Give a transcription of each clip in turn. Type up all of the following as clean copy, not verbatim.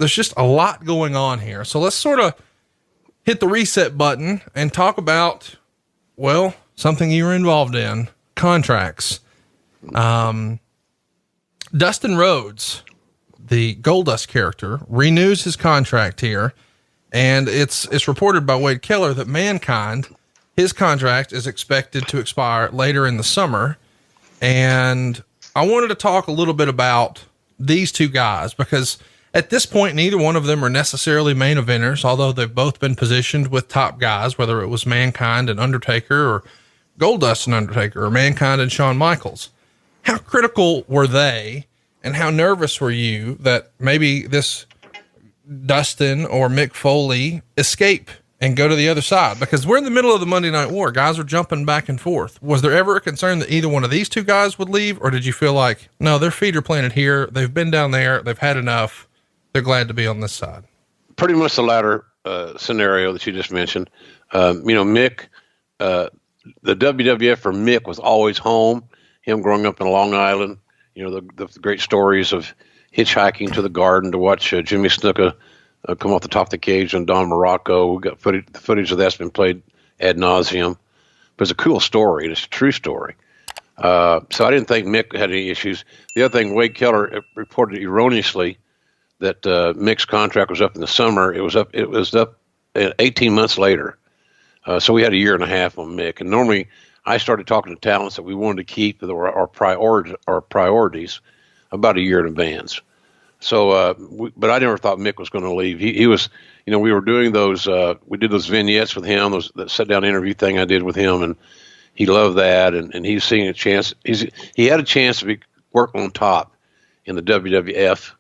there's just a lot going on here. So let's sort of hit the reset button and talk about, well, something you were involved in, contracts. Dustin Rhodes, the Goldust character, renews his contract here. And it's reported by Wade Keller that Mankind, his contract is expected to expire later in the summer. And I wanted to talk a little bit about these two guys, because at this point, neither one of them are necessarily main eventers, although they've both been positioned with top guys, whether it was Mankind and Undertaker, or Goldust and Undertaker, or Mankind and Shawn Michaels. How critical were they, and how nervous were you that maybe this Dustin or Mick Foley escape and go to the other side? Because we're in the middle of the Monday Night War. Guys are jumping back and forth. Was there ever a concern that either one of these two guys would leave? Or did you feel like, no, their feet are planted here. They've been down there. They've had enough. They're glad to be on this side. Pretty much the latter scenario that you just mentioned. Mick, the WWF for Mick was always home. Him growing up in Long Island, the great stories of hitchhiking to the Garden to watch Jimmy Snuka come off the top of the cage on Don Morocco. We got footage of that's been played ad nauseum. But it's a cool story. It's a true story. So I didn't think Mick had any issues. The other thing, Wade Keller reported erroneously that Mick's contract was up in the summer. It was up 18 months later. So we had a year and a half on Mick. And normally I started talking to talents that we wanted to keep that were our priorities about a year in advance. So, but I never thought Mick was going to leave. He was, we were doing those, we did those vignettes with him, that sit down interview thing I did with him, and he loved that. And he's seeing a chance. He had a chance to work on top in the WWF,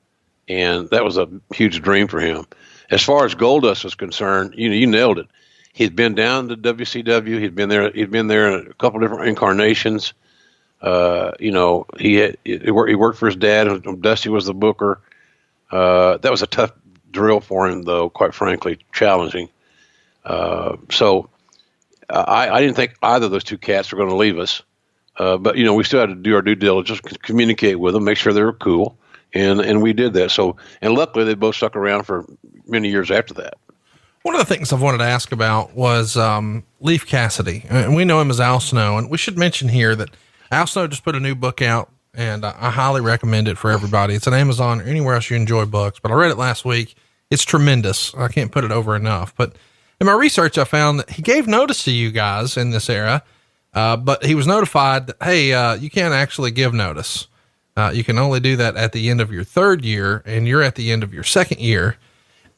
and that was a huge dream for him. As far as Goldust was concerned, you nailed it. He'd been down to WCW. He'd been there in a couple different incarnations. He worked for his dad, and Dusty was the booker. That was a tough drill for him, though, quite frankly, challenging. So I didn't think either of those two cats were going to leave us. But we still had to do our due diligence, communicate with them, make sure they were cool. And we did that. So, and luckily they both stuck around for many years after that. One of the things I've wanted to ask about was, Leif Cassidy, and we know him as Al Snow. And we should mention here that Al Snow just put a new book out, and I highly recommend it for everybody. It's on Amazon or anywhere else you enjoy books, but I read it last week. It's tremendous. I can't put it over enough, but in my research, I found that he gave notice to you guys in this era. But he was notified that, hey, you can't actually give notice. You can only do that at the end of your third year, and you're at the end of your second year.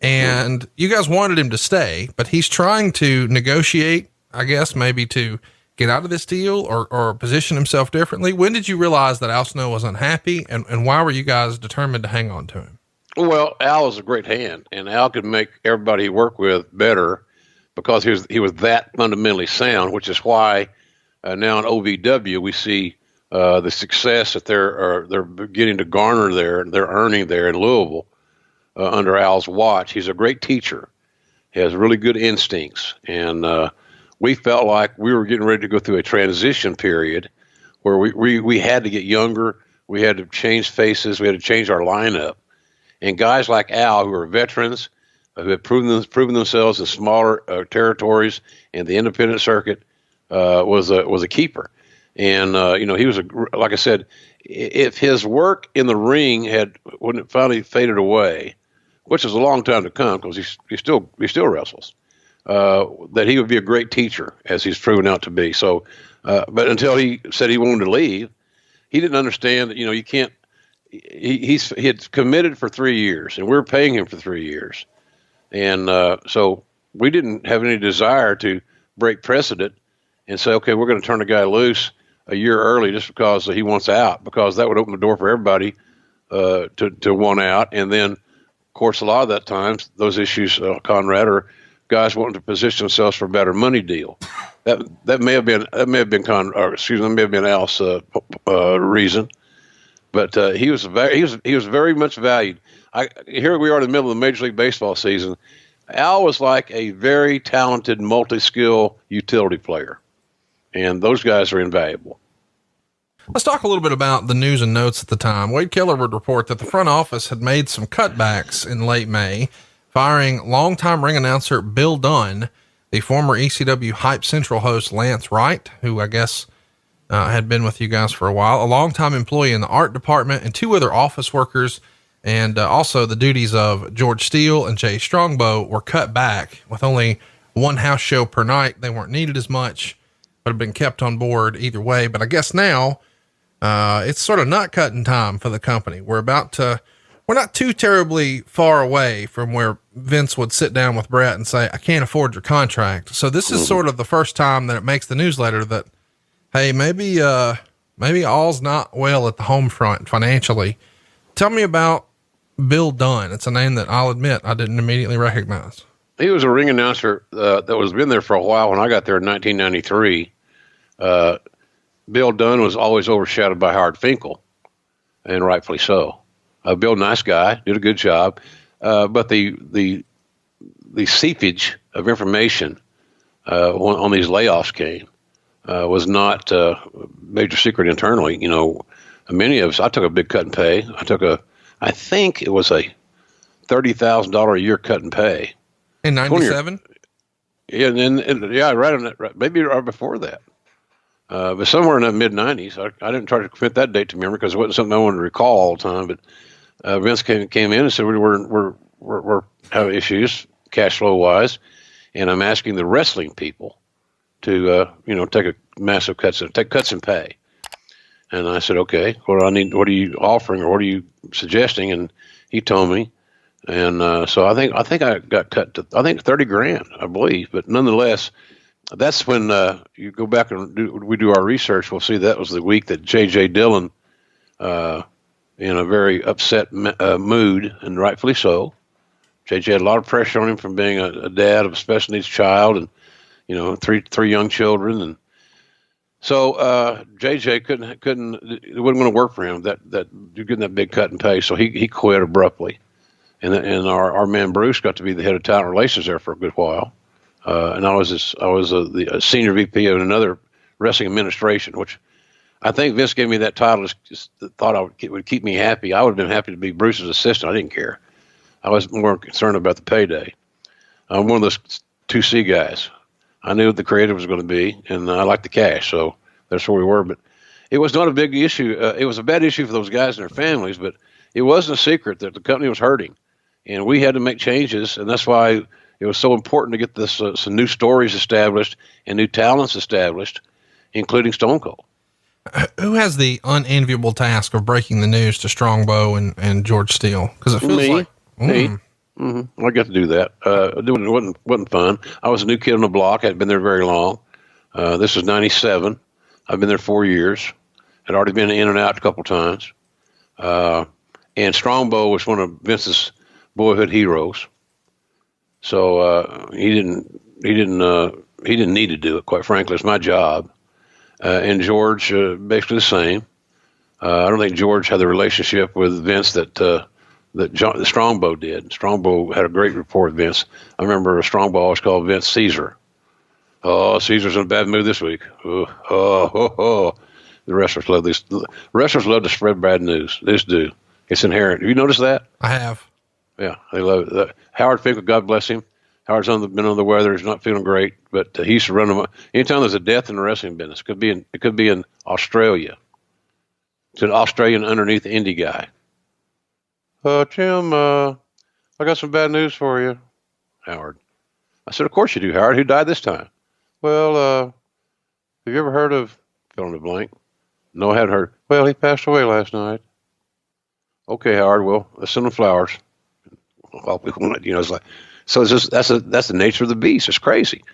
And you guys wanted him to stay, but he's trying to negotiate, I guess, maybe to get out of this deal or position himself differently. When did you realize that Al Snow was unhappy, and why were you guys determined to hang on to him? Well, Al was a great hand, and Al could make everybody he worked with better because he was that fundamentally sound, which is why now in OVW we see the success that they're beginning to garner there, they're earning there in Louisville under Al's watch. He's a great teacher. He has really good instincts, and we felt like we were getting ready to go through a transition period where we had to get younger. We had to change faces. We had to change our lineup. And guys like Al, who are veterans, who have proven themselves in smaller territories and the independent circuit, was a keeper. And he was like I said, if his work in the ring when it finally faded away, which is a long time to come because he still wrestles, that he would be a great teacher, as he's proven out to be. So, but until he said he wanted to leave, he didn't understand that you can't. He had committed for 3 years, and we were paying him for 3 years, and so we didn't have any desire to break precedent and say, okay, we're going to turn the guy loose a year early just because he wants out, because that would open the door for everybody to want out. And then, of course, a lot of that times those issues, Conrad, are guys wanting to position themselves for a better money deal. That may have been Al's reason. But he was very much valued. Here we are in the middle of the Major League Baseball season. Al was like a very talented, multi-skill utility player, and those guys are invaluable. Let's talk a little bit about the news and notes at the time. Wade Keller would report that the front office had made some cutbacks in late May, firing longtime ring announcer Bill Dunn, the former ECW Hype Central host Lance Wright, who I guess had been with you guys for a while, a longtime employee in the art department, and two other office workers. And also the duties of George Steele and Jay Strongbow were cut back with only one house show per night. They weren't needed as much, but have been kept on board either way. But I guess now, it's sort of nut cutting time for the company. We're not too terribly far away from where Vince would sit down with Brett and say, I can't afford your contract. So this is sort of the first time that it makes the newsletter that, hey, maybe all's not well at the home front financially. Tell me about Bill Dunn. It's a name that I'll admit I didn't immediately recognize. He was a ring announcer that was been there for a while. When I got there in 1993, Bill Dunn was always overshadowed by Howard Finkel, and rightfully so. Bill, nice guy, did a good job, but the seepage of information on these layoffs came was not a major secret internally. You know, many of us. I took a big cut in pay. I think it was a $30,000 a year cut in pay in '97. Yeah, right on that. Right, maybe right before that. But somewhere in the mid '90s. I didn't try to commit that date to memory because it wasn't something I wanted to recall all the time. But Vince came in and said we're having issues cash flow wise, and I'm asking the wrestling people to take a massive take cuts in pay. And I said, okay, what do I need? What are you offering, or what are you suggesting? And he told me, and so I think I got cut to $30,000, I believe. But nonetheless, that's when you go back and we do our research. We'll see that was the week that J.J. Dillon, in a very upset mood, and rightfully so. J.J. had a lot of pressure on him from being a dad of a special needs child, and three young children, and so JJ couldn't it wasn't going to work for him that you're getting that big cut in pay, so he quit abruptly, and our man Bruce got to be the head of talent relations there for a good while, and I was the senior VP of another wrestling administration, which I think Vince gave me that title just thought it would keep me happy. I would have been happy to be Bruce's assistant. I didn't care. I was more concerned about the payday. I'm one of those 2C guys. I knew what the creative was going to be, and I liked the cash, so that's where we were. But it was not a big issue. It was a bad issue for those guys and their families, but it wasn't a secret that the company was hurting, and we had to make changes, and that's why it was so important to get this some new stories established and new talents established, including Stone Cold. Who has the unenviable task of breaking the news to Strongbow and George Steele? Because it feels like me. Mm-hmm. I got to do that. It wasn't fun. I was a new kid on the block. I hadn't been there very long. This was '97. I've been there 4 years. Had already been in and out a couple times. And Strongbow was one of Vince's boyhood heroes. So he didn't need to do it. Quite frankly, it's my job. And George basically the same. I don't think George had the relationship with Vince that Strongbow did. Strongbow had a great rapport with Vince. I remember Strongbow always called Vince Caesar. Oh, Caesar's in a bad mood this week. The wrestlers love this. Wrestlers love to spread bad news. They just do. It's inherent. Have you noticed that? I have. Yeah, they love it. Howard Finkel, God bless him. Howard's been on the weather. He's not feeling great, but he used to run them. Anytime there's a death in the wrestling business, it could be in Australia. It's an Australian underneath indie guy. Jim, I got some bad news for you. Howard. I said, of course you do, Howard. Who died this time? Well, have you ever heard of fill in the blank? No, I hadn't heard. Well, he passed away last night. Okay, Howard. Well, let's send him flowers. Well, it's like, so it's just that's the nature of the beast. It's crazy.